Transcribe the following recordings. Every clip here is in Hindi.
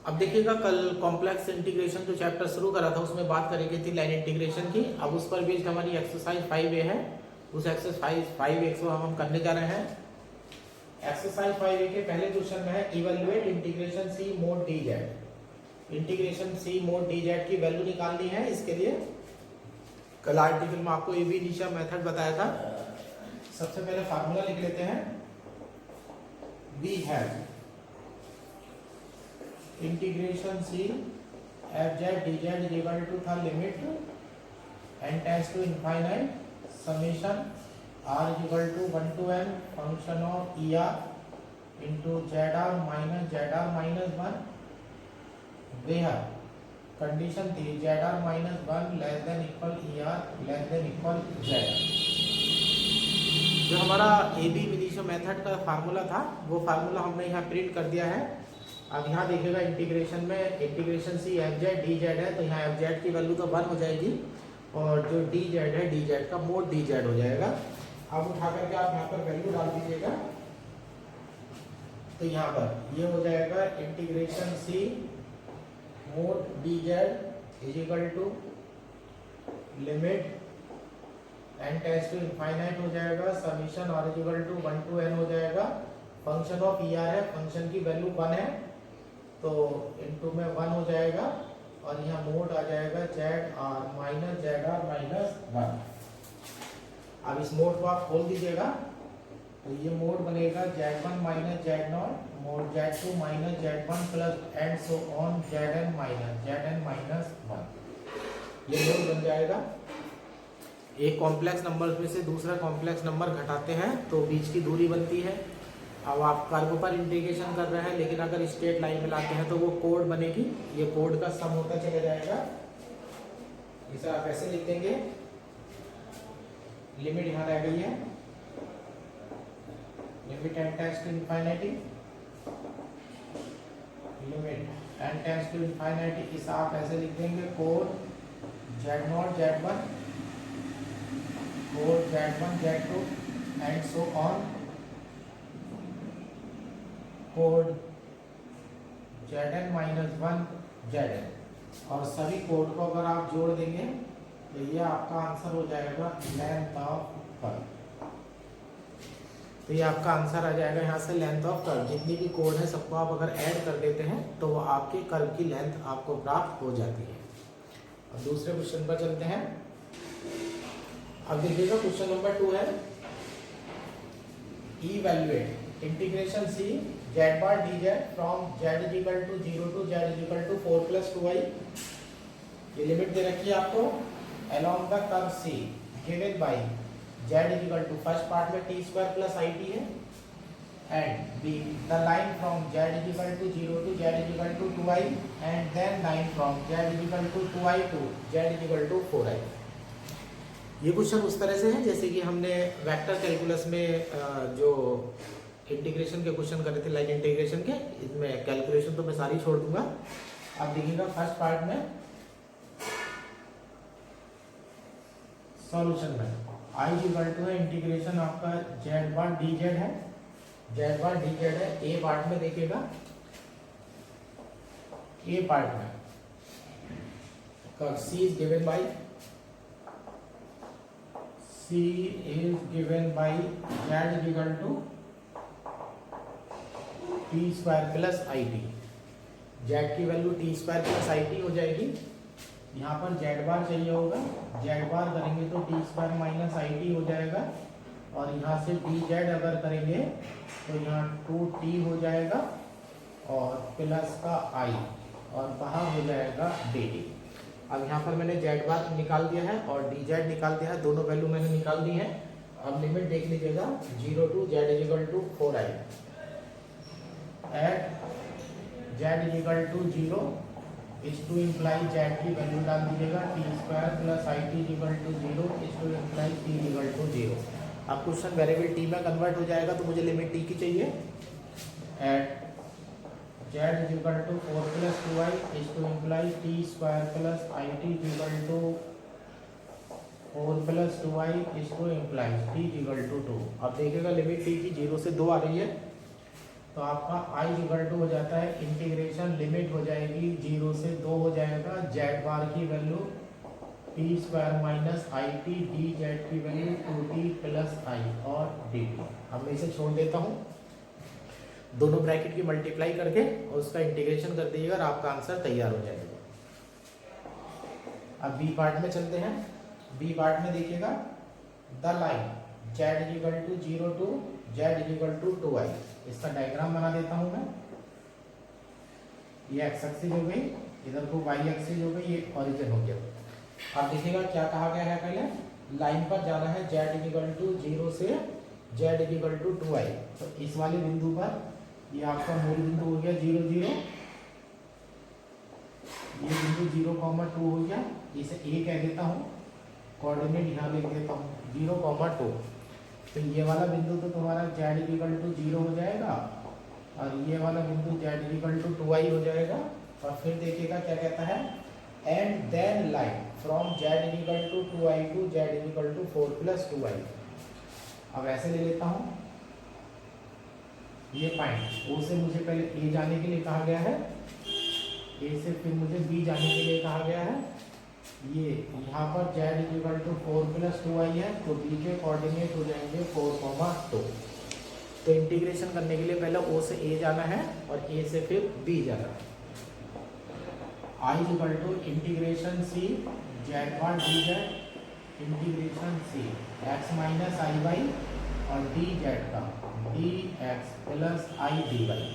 अब देखिएगा कल कॉम्प्लेक्स इंटीग्रेशन जो चैप्टर शुरू करा था उसमें बात करी गई थी लाइन इंटीग्रेशन की। अब उस पर बेस्ड हमारी एक्सरसाइज 5A है। उस एक्सरसाइज 5A को हम करने जा रहे हैं। एक्सरसाइज 5A के पहले क्वेश्चन में है evaluate integration C mod D Z. Integration C mod D Z की वैल्यू निकालनी है। इसके लिए कल आर्टिकल में आपको एबी इनिशियल मेथड बताया था। सबसे पहले फार्मूला लिख लेते हैं। We have integration C F Z D Z is equal to था limit N tends to infinite summation R is equal to 1 to n function of E R into Z R minus 1 where condition थी Z R minus 1 less than equal E R less than equal Z. जो हमारा ए बी इनिशियल मेथड का फार्मूला था वो फार्मूला हमने यहाँ प्रिंट कर दिया है। अब यहाँ देखिएगा इंटीग्रेशन में integration C F Z D Z है तो यहाँ एफ जेड की वैल्यू तो 1 हो जाएगी और जो डी जेड है डी जेड का मोड डी जेड हो जाएगा। अब उठा करके आप यहाँ पर वैल्यू डाल दीजिएगा तो यहाँ पर ये हो जाएगा integration C mod D Z is equal to limit N tends to infinite हो जाएगा summation R is equal to 1 to n हो जाएगा। फंक्शन ऑफ ई आर है, फंक्शन की वैल्यू 1 है तो इनटू में 1 हो जाएगा और यहाँ मोड आ जाएगा जेड आर माइनस 1। अब इस मोड को आप खोल दीजिएगा तो ये मोड बनेगा z1 minus z0 mode z2 minus z1 plus and so on zn minus 1। ये मोड बन जाएगा। एक कॉम्प्लेक्स नंबर में से दूसरा कॉम्प्लेक्स नंबर घटाते हैं तो बीच की दूरी बनती है। अब आप कर्व पर इंटीग्रेशन कर रहे हैं लेकिन अगर स्ट्रेट लाइन में लाते हैं तो वो कोड बनेगी। ये कोड का सम होता चला जाएगा। इसे आप ऐसे लिख देंगे लिमिट यहाँ रह गई है limit N tends to infinity limit N tends to infinity इसे आप ऐसे लिख देंगे code z0 z1 code z1 z2 and so on code zn minus 1 zn और सभी कोड को अगर आप जोड़ देंगे तो ये आपका आंसर हो जाएगा लेंथ ऑफ कर्व। तो ये आपका आंसर आ जाएगा यहाँ से लेंथ ऑफ कर्व। जितनी भी कोड है सबको आप अगर ऐड कर देते हैं तो वो आपके कर्व की लेंथ आपको प्राप्त हो जाती है। अब दूसरे क्वेश्चन पर चलते हैं। अब देखिएगा क्वेश्चन नंबर 2 है evaluate integration C Z bar D Z from Z is equal to 0 to z is equal to 4 plus 2i। ये लिमिट दे रखी है आपको along the curve C given by z is equal to first part में t square plus it है and b the line from z is equal to 0 to z is equal to 2i and then line from z is equal to 2i to z is equal to 4i। ये क्वेश्चन उस तरह से है जैसे कि हमने वेक्टर कैलकुलस में जो इंटीग्रेशन के क्वेश्चन करे थे लाइन इंटीग्रेशन के। इसमें कैलकुलेशन तो मैं सारी छोड़ दूंगा। अब देखिएगा फर्स्ट पार्ट में सॉल्यूशन में आई इक्वल टू है इंटीग्रेशन आपका जेड बार डी जेड है जेड बार डी जेड है। ए पार्ट में देखिएगा ए पार्ट में curve C is given by Z is equal to T square plus I T. Z की value T square plus I T हो जाएगी। यहाँ पर जेड बार चाहिए होगा जेड बार करेंगे तो टी स्क्वायर माइनस आई टी हो जाएगा और यहाँ से डी जेड अगर करेंगे तो यहाँ 2t हो जाएगा और प्लस का आई और बाहर हो जाएगा डी टी। अब यहाँ पर मैंने जेड बार निकाल दिया है और डी जेड निकाल दिया है। दोनों वैल्यू मैंने निकाल दी है। अब लिमिट देख लीजिएगा 0 to z is equal to 4i at z is equal to 0 is to imply z की वैल्यू डाल दीजिएगा T square plus I T is equal to 0 is to imply t is equal to 0। अब क्वेश्चन वेरिएबल t में कन्वर्ट हो जाएगा तो मुझे लिमिट t की चाहिए at z is equal to 4 plus 2i is to imply t square plus I T is equal to 4 plus 2i is to imply t is equal to 2। अब देखिएगा लिमिट t की 0 से 2 आ रही है तो आपका आई इक्वल टू हो जाता है इंटीग्रेशन लिमिट हो जाएगी 0 से 2 हो जाएगा जेड बार की value T square minus I T D Z की वैल्यू 2t प्लस आई और डी टी। अब मैं इसे छोड़ देता हूँ, दोनों ब्रैकेट की मल्टीप्लाई करके और उसका इंटीग्रेशन कर दीजिएगा और आपका आंसर तैयार हो जाएगा। अब बी पार्ट में चलते हैं। बी पार्ट में देखिएगा the line Z equal to 0 to Z equal to 2i, इसका डायग्राम बना देता हूं मैं। ये एक्स एक्सिस हो गई, इधर को वाई एक्सिस हो गई, ये ओरिजिन हो गया। अब देखिएगा क्या कहा गया है, पहले लाइन पर जाना है जेड इक्वल टू 0 से जेड इक्वल टू 2i। तो इस वाले बिंदु पर ये आपका मूल बिंदु हो गया 0 0, ये बिंदु 0,2 हो गया, इसे ए कह देता हूँ, कोऑर्डिनेट यहाँ लिख देता हूँ 0,2। तो ये वाला बिंदु तो तुम्हारा जेड इक्वल टू 0 हो जाएगा और ये वाला बिंदु जेड इक्वल टू 2i हो जाएगा। और फिर देखिएगा क्या कहता है, and then line from Z equal to 2i to Z equal to 4 plus 2i। अब ऐसे ले लेता हूँ, ये पॉइंट ओ से मुझे पहले ए जाने के लिए कहा गया है, ए से फिर मुझे बी जाने के लिए कहा गया है। ये यहाँ पर Z equal to 4 plus 2i है, तो बी के कोऑर्डिनेट हो जाएंगे 4,2। तो इंटीग्रेशन करने के लिए पहले ओ से ए जाना है और ए से फिर बी जाना है। I equal to integration C Z bar D Z integration C X minus I Y और डी जेड का D x plus I D Y.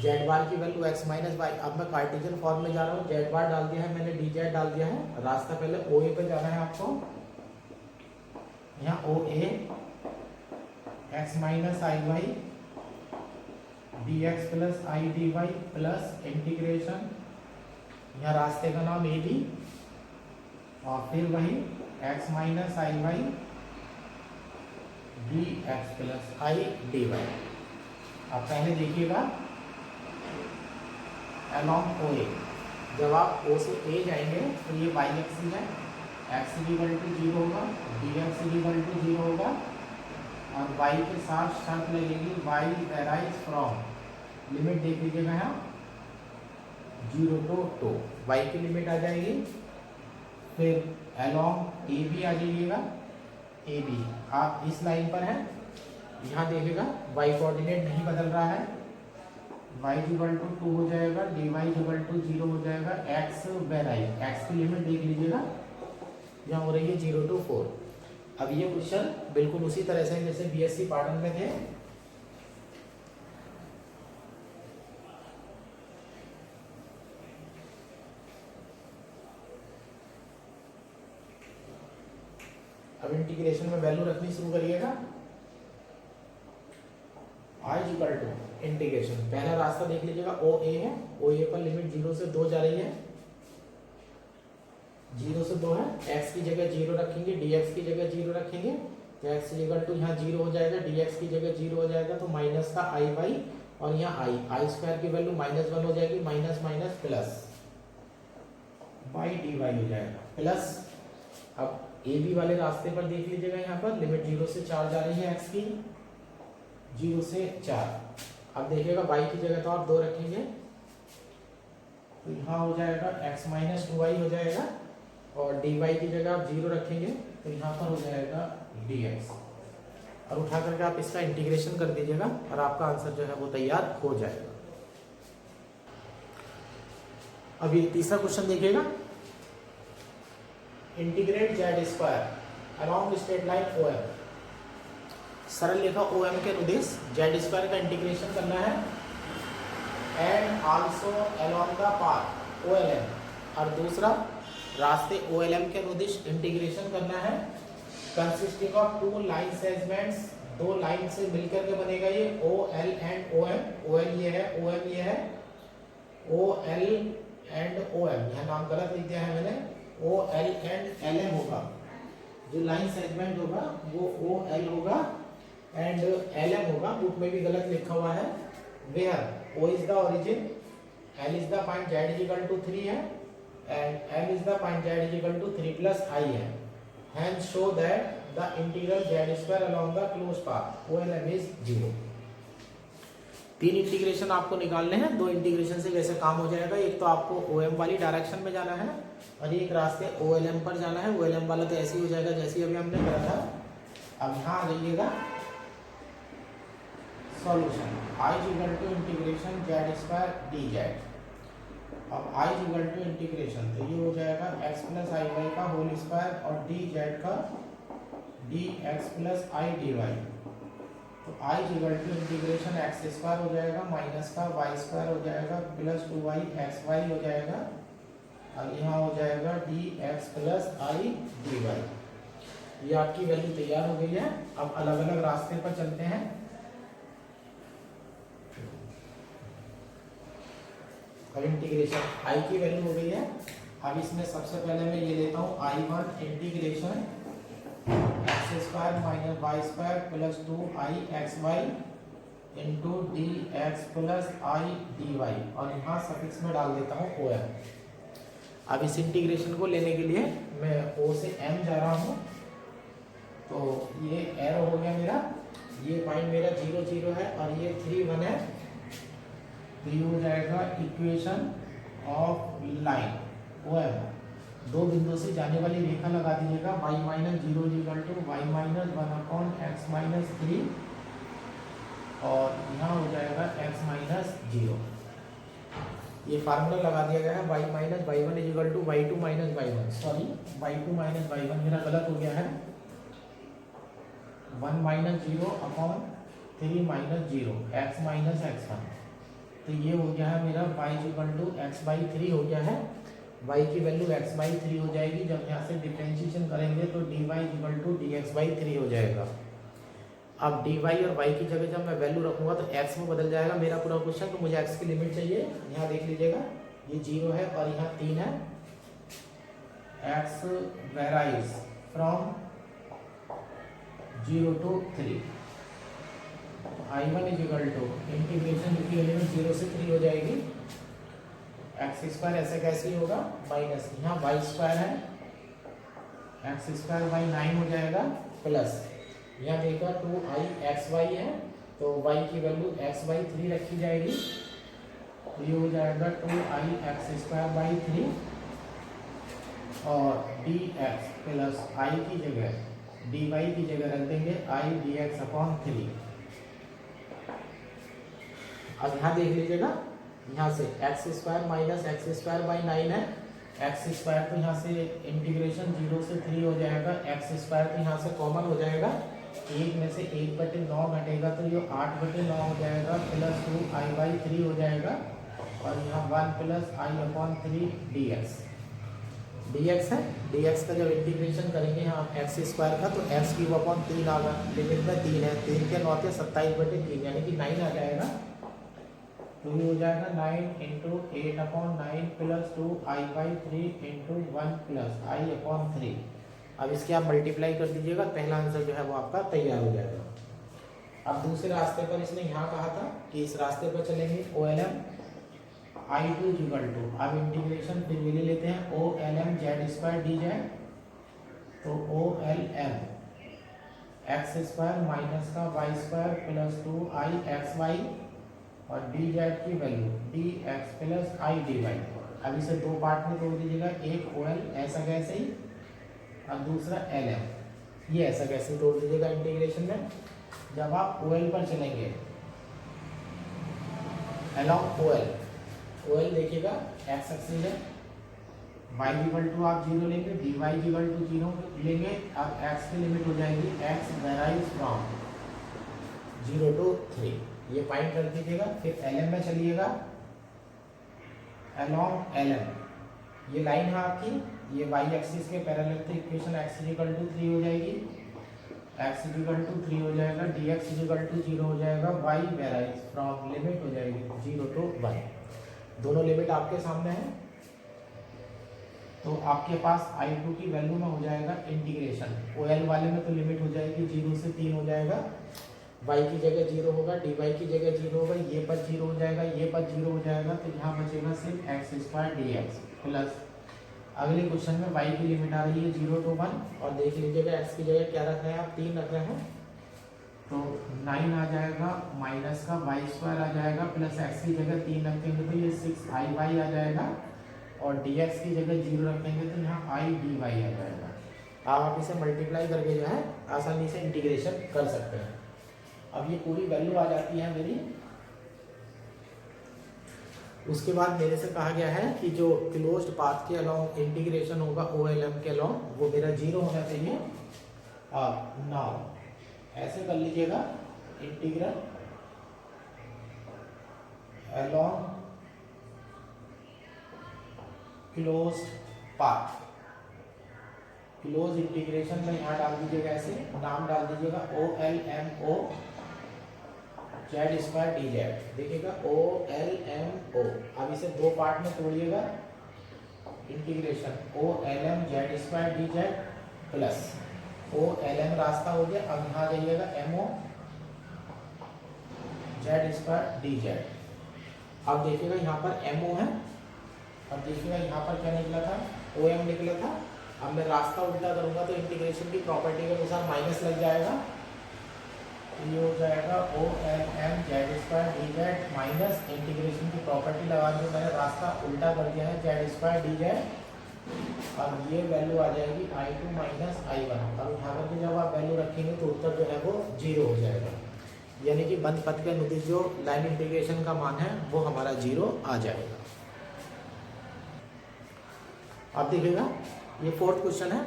Z bar की वैल्यू एक्स माइनस वाई। अब मैं कार्टेशियन फॉर्म में जा रहा हूँ, जेड बार डाल दिया है मैंने, डी जेड डाल दिया है। रास्ता पहले ओ ए पे जाना है आपको, यहाँ O A X minus I Y D x plus I D Y plus integration, यहाँ रास्ते का नाम ए डी और फिर वही X minus I Y D x plus I D Y. अब पहले देखिएगा अलॉन्ग ओ ए, जब आप ओ से ए जाएंगे तो ये वाई एक्सिस है, एक्स इक्वल टू 0 होगा, डी एक्स इक्वल टू 0 होगा और वाई के साथ शर्त लगेगी वाई वेराइज फ्रॉम, लिमिट देख लीजिएगा यहाँ 0 to 2, वाई की लिमिट आ जाएगी। फिर अलॉन्ग ए बी आ जाइएगा, ए बी आप इस लाइन पर है, यहाँ देखिएगा वाई कोऑर्डिनेट नहीं बदल रहा है, y इक्वल टू 2 हो जाएगा, dy इक्वल टू 0 हो जाएगा, x वेराइज, x की लिमिट देख लीजिएगा यहाँ हो रही है 0 to 4। अब ये क्वेश्चन बिल्कुल उसी तरह से जैसे बीएससी पार्टन में थे। अब इंटीग्रेशन में वैल्यू रखनी शुरू करिएगा। आई इक्वल टू इंटीग्रेशन, पहला रास्ता देख लीजिएगा ओ ए है, ओ ए पर लिमिट 0 से 2 जा रही है, 0 से 2 है, x की जगह 0 रखेंगे, dx की जगह 0 रखेंगे, तो x इक्वल टू यहाँ 0 हो जाएगा, dx की जगह 0 हो जाएगा, तो माइनस का आई बाई और यहाँ आई स्क्वायर की वैल्यू -1 हो जाएगी, minus minus plus by D Y हो जाएगा प्लस। अब ए बी वाले रास्ते पर देख लीजिएगा, यहाँ पर लिमिट 0 से 4 जा रही है x की, 0 से 4। अब देखिएगा y की जगह तो आप 2 रखेंगे, तो यहाँ हो जाएगा x माइनस 2y हो जाएगा और dy की जगह आप 0 रखेंगे, तो यहाँ पर हो जाएगा dx। और उठा करके आप इसका इंटीग्रेशन कर दीजिएगा और आपका आंसर जो है वो तैयार हो जाएगा। अब ये तीसरा क्वेश्चन देखिएगा, integrate Z square along straight line O M. सरल रेखा ओ एम के अनुदेश जेड स्क्वायर का इंटीग्रेशन करना है, and also along the path O L M, और दूसरा रास्ते ओ एल एम के अनुदेश इंटीग्रेशन करना है, consisting of 2 line segments, 2 line से मिलकर के बनेगा ये O L and O M. O L ये है, ओ एम ये है, O L and O M, यह नाम गलत लिख दिया है मैंने, O L and L M होगा, जो लाइन सेगमेंट होगा वो ओ एल होगा एंड एल एम होगा, बुक में भी गलत लिखा हुआ है, where O is the origin, L is the point Z is equal to 3 है and M is the point Z is equal to 3 plus I है, hence show that the integral z square along the closed path OLM is 0। तीन इंटीग्रेशन आपको निकालने हैं, दो इंटीग्रेशन से वैसे काम हो जाएगा। एक तो आपको OM वाली डायरेक्शन में जाना है और एक रास्ते OLM पर जाना है। OLM वाला तो ऐसे ही हो जाएगा जैसे अभी हमने करा था। अब यहाँ आ जाइएगा solution, I equal to integration z² dz। अब I इक्वल टू इंटीग्रेशन तो ये हो जाएगा x प्लस आई वाई का होल स्क्वायर और dz का dx प्लस आई dy। तो I equal to integration X square हो जाएगा माइनस का वाई स्क्वायर हो जाएगा प्लस 2y xy हो जाएगा और यहाँ हो जाएगा dx प्लस आई dy। ये आपकी वैल्यू तैयार हो गई है। अब अलग अलग रास्ते पर चलते हैं। अब इंटीग्रेशन I की वैल्यू हो गई है। अब इसमें सबसे पहले मैं ये लेता हूँ I1 integration X square minus Y square plus 2i xy into D x plus I D Y और यहाँ सफिक्स में डाल देता हूँ OM। अब इस इंटीग्रेशन को लेने के लिए मैं O से M जा रहा हूँ। तो ये एरो हो गया मेरा, ये पॉइंट मेरा 0 0 है और ये 3 1 है। तो ये हो जाएगा इक्वेशन ऑफ लाइन OM। दो बिंदु से जाने वाली रेखा लगा दीजिएगा y minus 0 equal to Y minus 1/x minus 3 और यहाँ हो जाएगा x माइनस 0। ये फार्मूला लगा दिया गया है y minus Y one equal to y2 minus Y one, sorry y2 minus Y one मेरा गलत हो गया है। 1 minus 0/3 minus 0 x minus x1। तो ये हो गया है मेरा y इक्वल टू x/3 हो गया है। y की वैल्यू x/3 हो जाएगी। जब यहाँ से डिफरेंशिएशन करेंगे तो dy इक्वल टू dx/3 हो जाएगा। अब dy और y की जगह जब मैं वैल्यू रखूंगा तो x में बदल जाएगा मेरा पूरा क्वेश्चन। तो मुझे x की लिमिट चाहिए। यहाँ देख लीजिएगा ये 0 है और यहाँ 3 है। x varies from 0 to 3। I1 equal to integration की लिमिट 0 से 3 हो जाएगी। एक्स स्क्वायर ऐसे कैसे ही होगा माइनस यहाँ वाई स्क्वायर है, एक्स स्क्वायर बाई 9 हो जाएगा प्लस यहाँ देखा 2i xy है तो y की वैल्यू x/3 रखी जाएगी। तो ये हो जाएगा 2i x² 3 और dx प्लस i की जगह dy की जगह रख देंगे i dx/3। अब यहाँ देख लीजिएगा यहाँ से x² माइनस x² बाई 9 है। x² तो यहाँ से इंटीग्रेशन 0 से 3 हो जाएगा। x² तो यहाँ से कॉमन हो जाएगा, एक में से 1/9 घटेगा तो ये 8/9 हो जाएगा प्लस 2i/3 हो जाएगा और यहाँ 1 प्लस i/3 dx है। dx का जब इंटीग्रेशन करेंगे यहाँ x² का तो x³ 3 आगा, लिमिट में 3 है, 3 के 9 के 27/3 यानी कि 9 आ जाएगा। तो ये हो जाएगा 9 into 8/9 plus 2i/3 into 1 plus i/3। अब इसके आप मल्टीप्लाई कर दीजिएगा, पहला आंसर जो है वो आपका तैयार हो जाएगा। अब दूसरे रास्ते पर इसने यहाँ कहा था कि इस रास्ते पर चलेंगे OLM I2 इक्वल टू, अब इंटीग्रेशन फिर ले लेते हैं OLM z² dz। तो OLM x² माइनस का y² प्लस 2i xy और dz की value dx plus I dy। अब इसे दो पार्ट में तोड़ दीजिएगा, एक OL ऐसा कैसे ही और दूसरा LM ये ऐसा कैसे तोड़ दीजिएगा इंटीग्रेशन में। जब आप OL पर चलेंगे अलॉन्ग OL देखिएगा x एक्सिस है, y इक्वल टू आप 0 लेंगे, dy इक्वल टू 0 लेंगे। अब x की लिमिट हो जाएगी x वेराइज फ्रॉम 0 to 3, ये पॉइंट कर दीजिएगा। फिर LM में चलिएगा, अलॉन्ग LM ये लाइन है आपकी, ये y एक्सिस के पैरेलल तो इक्वेशन x इक्वल टू 3 हो जाएगी, x इक्वल टू 3 हो जाएगा, dx इक्वल टू 0 हो जाएगा, y वेराइज फ्रॉम लिमिट हो जाएगी 0 to 1। दोनों लिमिट आपके सामने है। तो आपके पास I2 की वैल्यू में हो जाएगा इंटीग्रेशन, OL वाले में तो लिमिट हो जाएगी 0 से 3 हो जाएगा, y की जगह 0 होगा, dy की जगह 0 होगा, ये पर 0 हो जाएगा, ये पर 0 हो जाएगा। तो यहाँ बचेगा सिर्फ x² dx प्लस अगले क्वेश्चन में y की लिमिट आ रही है 0 to 1 और देख लीजिएगा x की जगह क्या रख रहे हैं आप 3 रख रहे हैं। तो 9 आ जाएगा माइनस का वाई स्क्वायर आ जाएगा प्लस एक्स की जगह 3 रखेंगे तो ये 6 आई आ जाएगा और डी एक्स की जगह 0 रखेंगे तो यहाँ आई डी वाई आ जाएगा। आप इसे मल्टीप्लाई करके जो है आसानी से इंटीग्रेशन कर सकते हैं। अब ये पूरी वैल्यू आ जाती है मेरी। उसके बाद मेरे से कहा गया है कि जो क्लोज्ड पाथ के अलोंग इंटीग्रेशन होगा ओ एल एम के अलोंग वो मेरा 0 होना चाहिए। अब नाउ ऐसे कर लीजिएगा, integral along closed path, close integration में यहाँ डाल दीजिएगा, ऐसे नाम डाल दीजिएगा O L M O Z square D Z. देखिएगा ओ एल एम ओ। अब इसे दो पार्ट में तोड़िएगा, integration O L M Z square D Z plus O L M रास्ता हो गया। अब यहाँ जाइएगा M O Z square D Z. अब देखिएगा यहाँ पर एम ओ है, अब देखिएगा यहाँ पर क्या निकला था, ओ एम निकला था। अब मैं रास्ता उल्टा करूँगा तो इंटीग्रेशन की प्रॉपर्टी के अनुसार माइनस लग जाएगा, ये हो जाएगा O L M Z square D Z minus integration की प्रॉपर्टी लगा दी मैंने, रास्ता उल्टा कर दिया है जेड स्क्वायर डी जेड। अब ये वैल्यू आ जाएगी I2 माइनस I1। अब यहाँ पर जब आप वैल्यू रखेंगे तो उत्तर जो है वो 0 हो जाएगा, यानी कि बंद पथ के अनुदिश जो लाइन इंटीग्रेशन का मान है वो हमारा 0 आ जाएगा। अब देखिएगा ये फोर्थ क्वेश्चन है,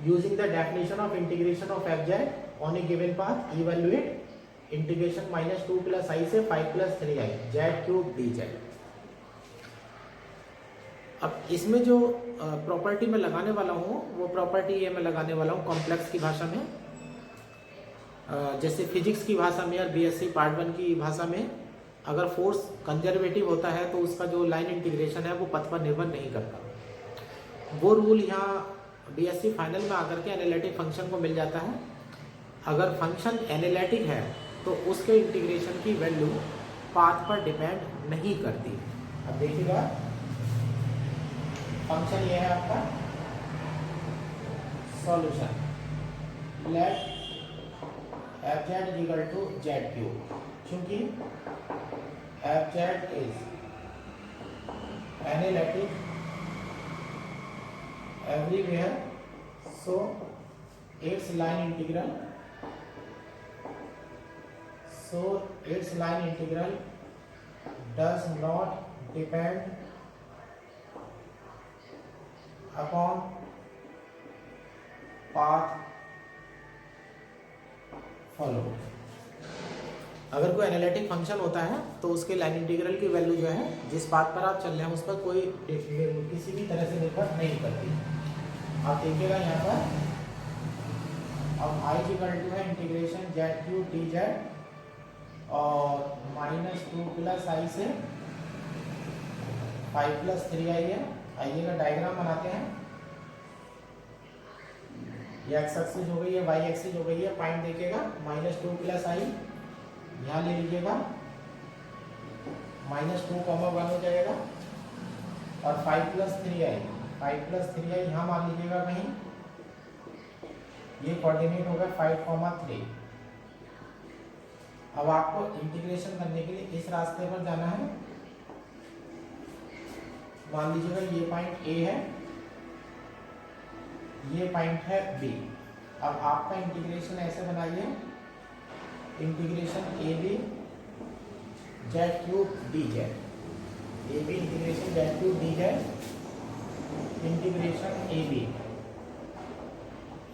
using the definition of integration of F Z on A given path evaluate integration -2 + I से 5 + 3I Z cube D Z. अब इसमें जो प्रॉपर्टी मैं लगाने वाला हूँ वो प्रॉपर्टी ये मैं लगाने वाला हूँ कॉम्प्लेक्स की भाषा में, जैसे फिजिक्स की भाषा में और बीएससी पार्ट 1 की भाषा में अगर फोर्स कंजर्वेटिव होता है तो उसका जो लाइन इंटीग्रेशन है वो पथ पर निर्भर नहीं करता। वो रूल यहाँ बीएससी फाइनल में आकर के एनालिटिक फंक्शन को मिल जाता है। अगर फंक्शन एनालिटिक है तो उसके इंटीग्रेशन की वैल्यू पाथ पर डिपेंड नहीं करती। अब देखिएगा फंक्शन ये है आपका solution, let F Z is equal to Z cube, क्योंकि F Z is analytic everywhere, so its line integral does not depend upon path follow. अगर कोई एनालिटिक फंक्शन होता है तो उसके लाइन इंटीग्रल की वैल्यू जो है जिस पाथ पर आप चल रहे हैं उस पर कोई किसी भी तरह से निर्भर नहीं करती। आप देखिएगा यहाँ पर अब I इक्वल टू है integration Z cube D Z और -2 + I से 5 + 3I है। आइए का डायग्राम बनाते हैं। ये एक्स एक्सिस हो गई है, वाई एक्सिस हो गई है। पॉइंट देखिएगा -2 + I यहाँ ले लीजिएगा, -2, 1 हो जाएगा और 5 + 3I यहाँ मान लीजिएगा कहीं, ये कोऑर्डिनेट होगा 5, 3। अब आपको इंटीग्रेशन करने के लिए इस रास्ते पर जाना है। मान लीजिएगा ये पॉइंट ए है, ये पॉइंट है बी। अब आपका इंटीग्रेशन ऐसे बनाइए, integration A B Z cube D Z, A B integration Z cube D Z, integration A B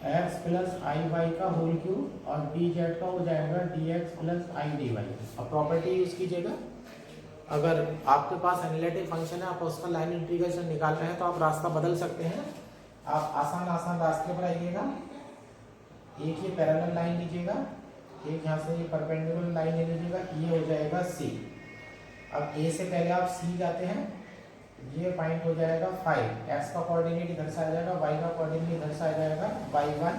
X + I y का होल क्यूब और डी जेड का हो जाएगा dx + I dy। अब प्रॉपर्टी यूज कीजिएगा, अगर आपके पास एनालिटिक फंक्शन है आप उसका लाइन इंटीग्रेशन निकाल रहे हैं तो आप रास्ता बदल सकते हैं। आप आसान रास्ते पर आइएगा, एक ये पैरेलल लाइन लीजिएगा, एक यहाँ से ये परपेंडिकुलर लाइन ले लीजिएगा, ये हो जाएगा C। अब A से पहले आप C जाते हैं, ये पॉइंट हो जाएगा 5, x का कोऑर्डिनेट इधर से आ जाएगा, y का कोऑर्डिनेट इधर से आ जाएगा y1।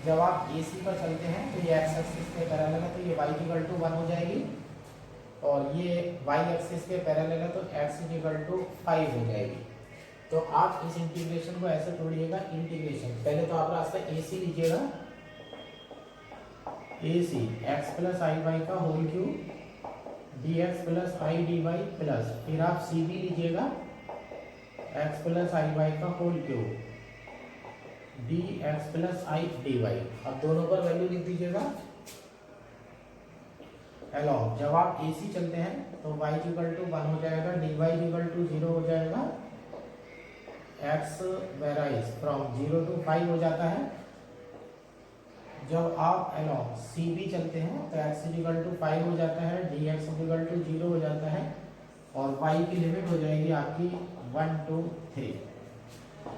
जब आप AC पर चलते हैं तो ये x एक्सिस के पैरेलल है तो ये y इक्वल टू 1 हो जाएगी और ये y एक्सिस के पैरेलल है तो x इक्वल टू 5 हो जाएगी। तो आप इस इंटीग्रेशन को ऐसे तोड़िएगा, इंटीग्रेशन पहले तो आप रास्ता AC लीजिएगा, A C X plus I Y का whole cube D x plus I D Y plus फिर आप सी बी लीजिएगा एक्स प्लस आई वाई का whole cube D x plus I D Y. अब दोनों पर वैल्यू लिख दीजिएगा। हेलो, जब आप ए सी चलते हैं तो y इक्वल टू 1 हो जाएगा, डी वाई इक्वल टू 0 हो जाएगा, x वेराइज फ्रॉम 0 to 5 हो जाता है। जब आप along सी बी चलते हैं तो x इक्वल टू 5 हो जाता है, डी एक्स इक्वल टू 0 हो जाता है और y की लिमिट हो जाएगी आपकी 1 2 3।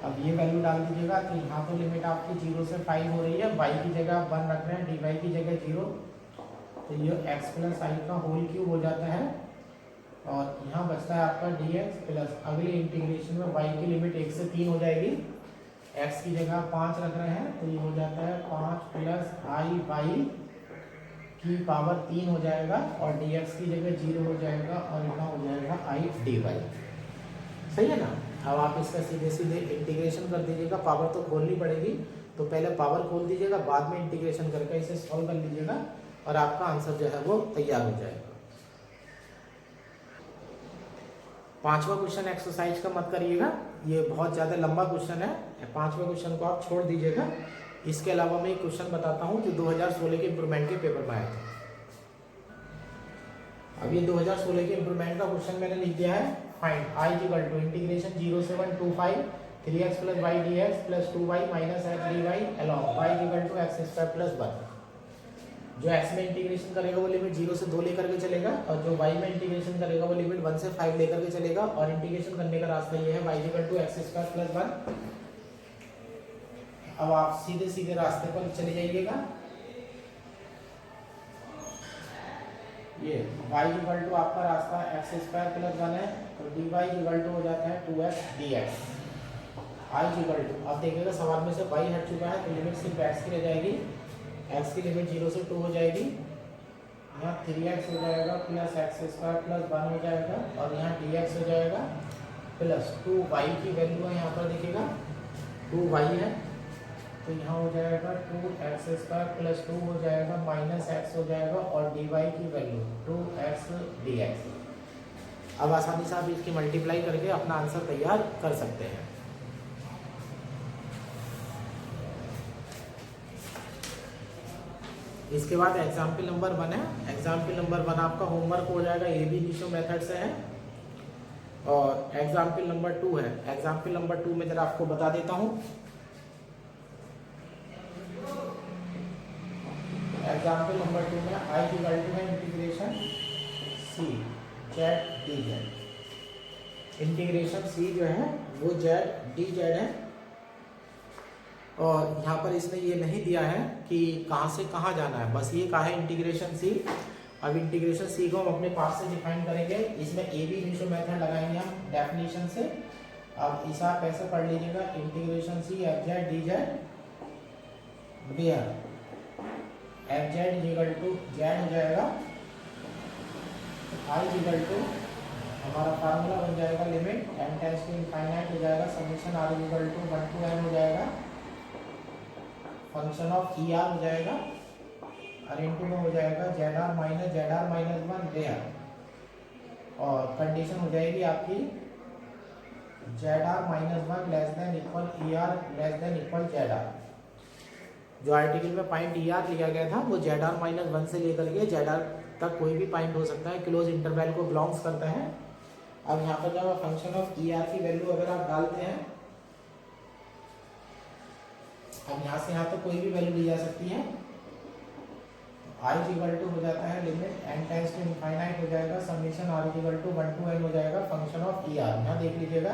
अब ये वैल्यू डाल दीजिएगा तो यहाँ तो लिमिट आपकी 0 से 5 हो रही है, y की जगह आप 1 रख रहे हैं, डी वाई की जगह 0, तो ये x प्लस आई का होल क्यूब हो जाता है और यहाँ बचता है आपका dx प्लस अगले इंटीग्रेशन में y की लिमिट 1 से 3 हो जाएगी, x की जगह 5 रख रहे हैं तो ये हो जाता है 5 प्लस आई वाई की पावर 3 हो जाएगा और dx की जगह 0 हो जाएगा और यहाँ हो जाएगा आई डी वाई। सही है ना। अब आप इसका सीधे सीधे इंटीग्रेशन कर दीजिएगा, पावर तो खोलनी पड़ेगी तो पहले पावर खोल दीजिएगा, बाद में इंटीग्रेशन करके इसे सॉल्व कर लीजिएगा और आपका आंसर जो है वो तैयार हो जाएगा। पांचवा क्वेश्चन एक्सरसाइज का मत करिएगा, ये बहुत ज्यादा लंबा क्वेश्चन है, पांचवे क्वेश्चन को आप छोड़ दीजिएगा। इसके अलावा मैं एक क्वेश्चन बताता हूँ जो 2016 के इंप्रूवमेंट के पेपर में आया था। अब ये 2016 के इंप्रूवमेंट का क्वेश्चन मैंने लिख दिया है। Find I equal to integration 0 से 1 2 5 3x plus Y D x plus 2y minus X D Y along y equal to X square plus 1। जो x में इंटीग्रेशन करेगा वो लिमिट 0 से 2 लेकर के चलेगा और जो y में इंटीग्रेशन करेगा वो लिमिट 1 से 5 लेकर के चलेगा और इंटीग्रेशन करने का रास्ता ये है y equal to X square plus 1। अब आप सीधे सीधे रास्ते पर चले जाइएगा। ये y इक्वल टू आपका रास्ता एक्स स्क्वायर प्लस 1 है तो dy इक्वल टू हो जाता है 2x dx। i equal to अब देखिएगा सवाल में से y हट चुका है तो लिमिट सिर्फ x की रह जाएगी, x की लिमिट 0 से 2 हो जाएगी, यहाँ 3x हो जाएगा प्लस एक्स स्क्वायर प्लस 1 हो जाएगा और यहाँ dx हो जाएगा प्लस 2y की वैल्यू है यहाँ पर देखिएगा 2y है तो यहाँ हो जाएगा 2x स्क्वायर प्लस 2 हो जाएगा माइनस x हो जाएगा और dy की वैल्यू 2x dx। अब आसानी से आप इसकी मल्टीप्लाई करके अपना आंसर तैयार कर सकते हैं। इसके बाद एग्जाम्पल नंबर 1 है। एग्जाम्पल नंबर 1 आपका होमवर्क हो जाएगा, ये भी इनिशियो मेथड से है और एग्जाम्पल नंबर 2 है। एग्जाम्पल नंबर 2 में जरा आपको बता देता हूँ। एग्जाम्पल नंबर 2 में आई इक्वल टू है integration C Z D Z. Integration सी जो है वो जेड डी जेड है और यहाँ पर इसने ये नहीं दिया है कि कहाँ से कहाँ जाना है, बस ये कहा है इंटीग्रेशन सी। अब इंटीग्रेशन सी को हम अपने पास से डिफाइन करेंगे, इसमें ए बी इनिशियो मेथड लगाएंगे हम डेफिनेशन से। अब इसे आप ऐसे पढ़ लीजिएगा integration C F Z D Z where F Z equal to Z हो जाएगा, आई इक्वल टू हमारा फार्मूला बन जाएगा limit N tends to infinite हो जाएगा, summation R equal to 1 to n हो जाएगा, फंक्शन ऑफ ई आर हो जाएगा और इनटू में हो जाएगा जेड आर माइनस 1 वेयर और कंडीशन हो जाएगी आपकी Z R minus 1 less than equal E R less than equal Z R. जो आर्टिकल में पॉइंट ई आर लिया गया था वो जेड आर माइनस 1 से लेकर के जेड आर तक कोई भी पॉइंट हो सकता है, क्लोज इंटरवल को बिलोंग्स करता है। अब यहाँ पर जब फंक्शन ऑफ ई आर की वैल्यू अगर आप डालते हैं, अब यहाँ से यहाँ तो कोई भी वैल्यू ली जा सकती है, आई इक्वल टू हो जाता है limit N tends to infinite हो जाएगा, summation R equal to 1 to n हो जाएगा, फंक्शन ऑफ ई आर यहाँ देख लीजिएगा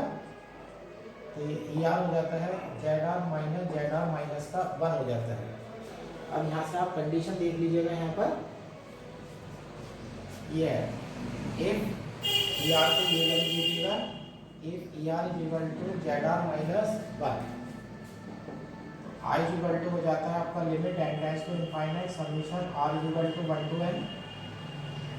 तो ये ई आर हो जाता है जेड आर माइनस का 1 हो जाता है। अब यहाँ से आप कंडीशन देख लीजिएगा, यहाँ पर ये है इफ ई आर को ये वैल्यू दीजिएगा, if E R equal to Z R minus 1, I equal to हो जाता है आपका limit N tends to infinite summation R equal to 1 to n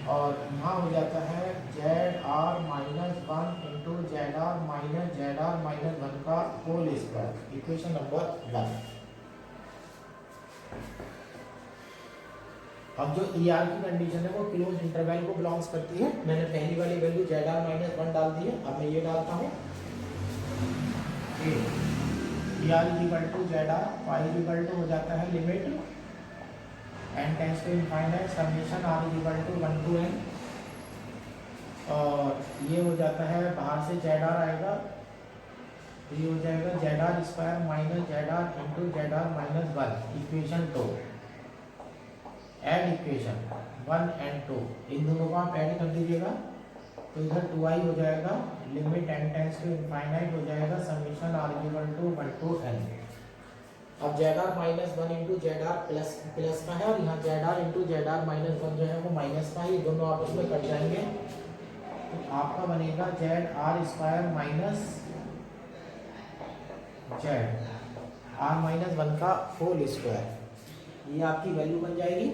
और यहाँ हो जाता है Z R minus 1 into Z R minus 1 का होल स्क्वायर, इक्वेशन नंबर 1। अब जो ई आर की कंडीशन है वो क्लोज इंटरवल को बिलोंग्स करती है। मैंने पहली वाली वैल्यू जेड आर माइनस 1 डाल दी है। अब मैं ये डालता हूँ E R is equal to Z R, Y is equal to हो जाता है limit N tends to infinite summation R is equal to 1 to N, और ये हो जाता है बाहर से जेड आर आएगा, तो ये हो जाएगा Z R square minus Z R into Z R minus 1, equation 2। Add equation 1 and 2, इन दोनों को आप ऐड कर दीजिएगा तो इधर 2i हो जाएगा, limit n tends to infinite हो जाएगा summation r equal to 1 to n। अब Z R minus 1 into Z R plus का है, और यहाँ Z R into Z R minus 1 जो है वो माइनस का है, ये दोनों आपस में कट जाएंगे, तो आपका बनेगा Z R square minus Z R minus 1 का होल स्क्वायर, ये आपकी वैल्यू बन जाएगी।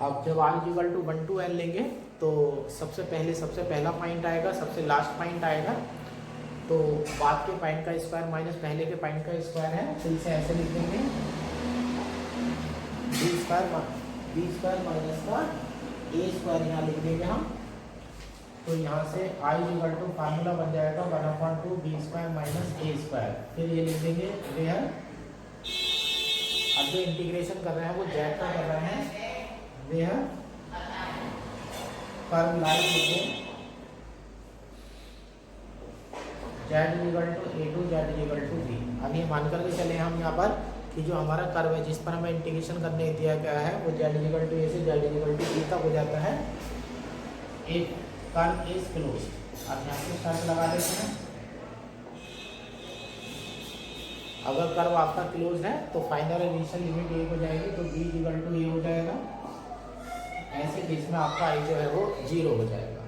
अब जब r equal to 1 to n लेंगे तो सबसे पहला पॉइंट आएगा, सबसे लास्ट पॉइंट आएगा, तो बाद के पॉइंट का स्क्वायर माइनस पहले के पॉइंट का स्क्वायर है, तो इसे ऐसे लिख देंगे बी स्क्वायर माइनस का ए स्क्वायर यहाँ लिख देंगे हम। तो यहाँ से आई इक्वल टू फार्मूला बन जाएगा 1/2 बी स्क्वायर माइनस ए स्क्वायर, फिर ये लिख देंगे वेयर, अब जो इंटीग्रेशन कर रहे हैं वो जेड का कर रहे हैं, वेयर कर्व लाइन लिखेंगे Z equal to A to Z equal to B. अब ये मान करके चले हम यहाँ पर कि जो हमारा कर्व है जिस पर हमें इंटीग्रेशन करने दिया गया है वो जेड इक्वल टू ए से जेड इक्वल टू बी तक हो जाता है। एक कर्व इज क्लोज, अब यहाँ से शर्त लगा देते हैं, अगर कर्व आपका क्लोज है तो फाइनल इनिशियल लिमिट ए हो जाएगी, तो बी इक्वल टू ए हो जाएगा, ऐसे केस में आपका आई जो है वो 0 हो जाएगा।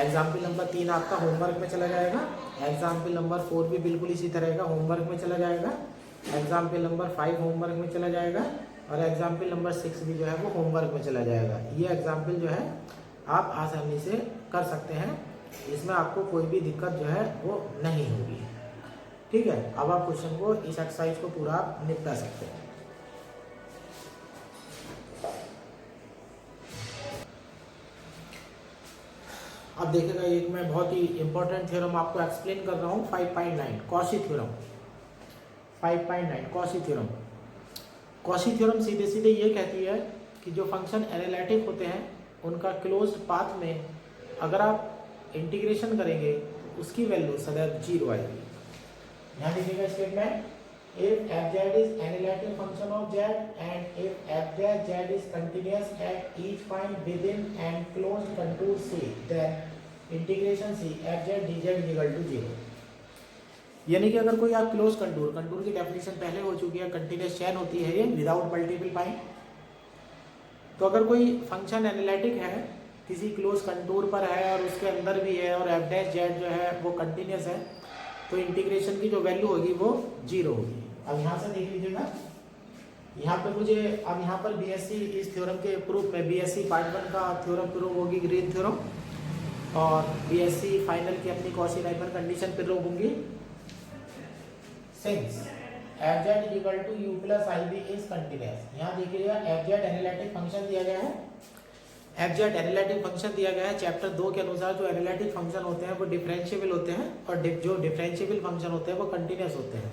एग्जाम्पल नंबर 3 आपका होमवर्क में चला जाएगा, एग्जाम्पल नंबर 4 भी बिल्कुल इसी तरह का होमवर्क में चला जाएगा, एग्जाम्पल नंबर 5 होमवर्क में चला जाएगा, और एग्जाम्पल नंबर 6 भी जो है वो होमवर्क में चला जाएगा। ये एग्जाम्पल जो है आप आसानी से कर सकते हैं, इसमें आपको कोई भी दिक्कत जो है वो नहीं होगी। ठीक है, अब आप क्वेश्चन को इस एक्सरसाइज को पूरा आप निपटा सकते हैं। अब देखिएगा, एक मैं बहुत ही इंपॉर्टेंट थ्योरम आपको एक्सप्लेन कर रहा हूँ, 5.9 Cauchy theorem. 5.9 Cauchy theorem. Cauchy theorem सीधे सीधे ये कहती है कि जो फंक्शन एनालिटिक होते हैं उनका क्लोज्ड पाथ में अगर आप इंटीग्रेशन करेंगे तो उसकी वैल्यू सदैव 0 आएगी। यहाँ देखिएगा statement, if fz is analytic function of z and if fz is continuous at each point within and closed contour C, then integration C fz dz is equal to 0। यानी कि अगर कोई आप क्लोज कंटूर की डेफिनेशन पहले हो चुकी है, कंटिन्यूस चेन होती है ये विदाउट मल्टीपल पॉइंट, तो अगर कोई फंक्शन एनालिटिक है किसी क्लोज कंटूर पर है और उसके अंदर भी है और एफ डैश जेड जो है वो कंटिन्यूस है, तो इंटीग्रेशन की जो वैल्यू होगी वो 0 होगी। अब यहाँ से देख लीजिएगा, यहाँ पे मुझे अब यहाँ पर बीएससी इस थ्योरम के प्रूफ में बीएससी पार्ट 1 का थ्योरम प्रूफ होगी ग्रीन थ्योरम, और बीएससी फाइनल की अपनी कॉशी राइमन कंडीशन प्रूफ होंगी। Since fz is equal to u plus ib is continuous, यहाँ देखिएगा fz एनालिटिक फंक्शन दिया गया है, fz एनालिटिक फंक्शन दिया गया है। चैप्टर 2 के अनुसार जो एनालिटिक फंक्शन होते हैं वो डिफरेंशिएबल होते हैं, और जो डिफरेंशिएबल फंक्शन होते हैं वो कंटिन्यूस होते हैं।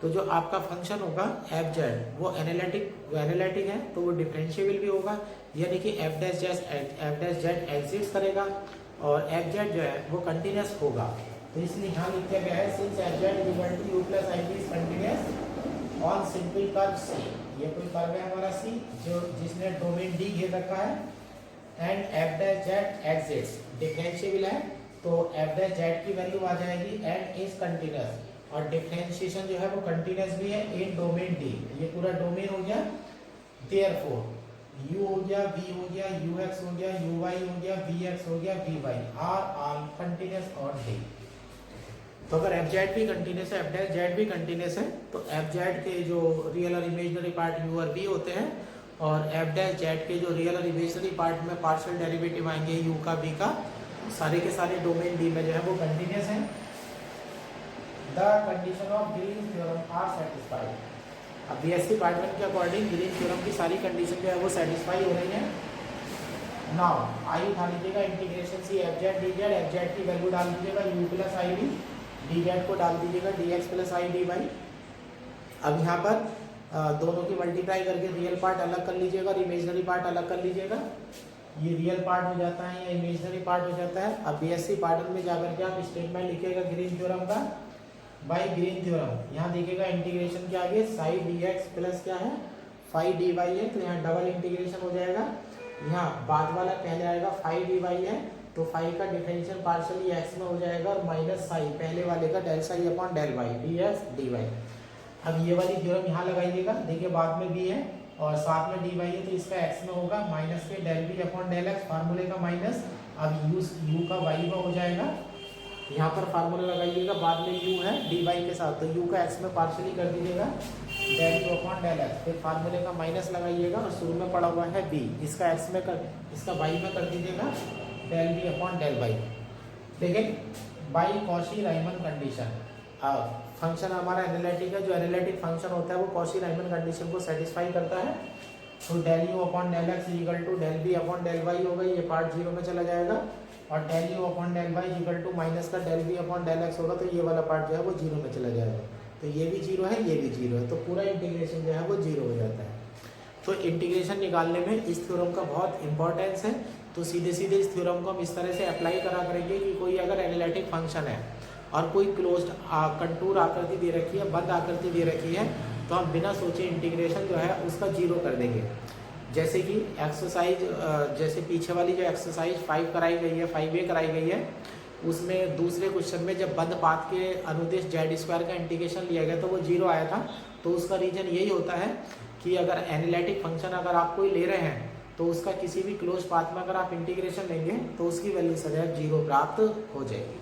तो जो आपका फंक्शन होगा fz वो एनालिटिक है तो वो डिफरेंशिएबल भी होगा, यानी कि f डैश z एग्जिस्ट करेगा और fz जो है वो कंटिन्यूस होगा। तो इसलिए यहाँ लिखा गया है since fz is equal to u plus ib is continuous on simple curve C, ये कोई कर्व है हमारा C जो जिसने डोमेन D घेर रखा है, and f dash z exist differentiable है, तो f डैश z की वैल्यू आ जाएगी एंड इज कंटिन्यूस, और डिफरेंशिएशन जो है वो कंटिन्यूस भी है इन डोमेन D, ये पूरा डोमेन हो गया। देयरफॉर u हो गया, v हो गया, ux हो गया, uy हो गया, vx हो गया, vy are all continuous on D। तो अगर fz भी कंटिन्यूस है, f डैश z भी कंटिन्यूस है, तो fz के जो रियल और इमेजिनरी पार्ट u और v होते हैं, और f डैश z के जो रियल और इमेजिनरी पार्ट में पार्शियल डेरिवेटिव आएंगे u का v का, सारे के सारे डोमेन D में जो है वो कंटिन्यूस हैं। The condition of Green's theorem are satisfied। अब बीएससी पार्ट 1 के अकॉर्डिंग ग्रीन थ्योरम की सारी कंडीशन जो है वो सेटिस्फाई हो रही है। नाउ आई उठा लीजिएगा integration C F Z D z, f z की वैल्यू डाल दीजिएगा यू प्लस आई डी, डी जेड को डाल दीजिएगा d x plus I D Y. अब यहाँ पर दोनों की मल्टीप्लाई करके रियल पार्ट अलग कर लीजिएगा और इमेजनरी पार्ट अलग कर लीजिएगा। ये रियल पार्ट हो जाता है या इमेजनरी पार्ट हो जाता है। अब बीएससी पार्ट में जाकर के आप स्टेटमेंट लिखिएगा ग्रीन थ्योरम का बाय ग्रीन थ्योरम। यहाँ देखिएगा इंटीग्रेशन के आगे साइड डी एक्स प्लस क्या है 5 डी वाई है, तो यहाँ डबल इंटीग्रेशन हो जाएगा। यहाँ बाद वाला पहले आएगा 5 डी वाई है, तो 5 का डिफरेंशियल पार्शियली एक्स में हो जाएगा और माइनस साई पहले वाले का del psi upon del y D x D Y. अब ये वाली थ्योरम यहाँ लगाइएगा, देखिए बाद में भी है और साथ में डी वाई है, तो इसका एक्स में होगा माइनस के del B upon del x, फार्मूले का माइनस। अब यू का वाई में हो जाएगा, यहाँ पर फार्मूला लगाइएगा, बाद में यू है डी वाई के साथ, तो यू का एक्स में पार्शियली कर दीजिएगा del you upon del x, फिर फार्मूले का माइनस लगाइएगा और शुरू में पड़ा हुआ है बी, इसका एक्स में कर इसका वाई में कर दीजिएगा del B upon del Y. लेकिन by Cauchy Riemann condition, function हमारा एनालिटिक है, जो एनालिटिक फंक्शन होता है वो कॉशी राइमन कंडीशन को सेटिस्फाई करता है। तो del you upon del X equal to del B upon del Y हो गई, ये पार्ट जीरो में चला जाएगा और del you upon del Y equal to minus का del B upon del X होगा, तो ये वाला पार्ट जो है वो जीरो में चला जाएगा। तो ये भी जीरो है, ये भी जीरो है, तो पूरा इंटीग्रेशन जो है वो जीरो हो जाता है। तो इंटीग्रेशन निकालने में इस थ्योरम का बहुत इंपॉर्टेंस है। तो सीधे सीधे इस थ्योरम को हम इस तरह से अप्लाई करा करेंगे कि कोई अगर एनालिटिक फंक्शन है और कोई क्लोज्ड कंटूर आकृति दे रखी है, बंद आकृति दे रखी है, तो हम बिना सोचे इंटीग्रेशन जो है उसका जीरो कर देंगे। जैसे कि एक्सरसाइज, जैसे पीछे वाली जो एक्सरसाइज 5 कराई गई है, 5A कराई गई है, उसमें दूसरे क्वेश्चन में जब बंद पाथ के अनुदिश जेड स्क्वायर का इंटीग्रेशन लिया गया तो वो जीरो आया था। तो उसका रीजन यही होता है कि अगर एनालिटिक फंक्शन अगर आप कोई ले रहे हैं तो उसका किसी भी क्लोज पाथ में अगर आप इंटीग्रेशन लेंगे तो उसकी वैल्यू सदैव जीरो प्राप्त हो जाएगी।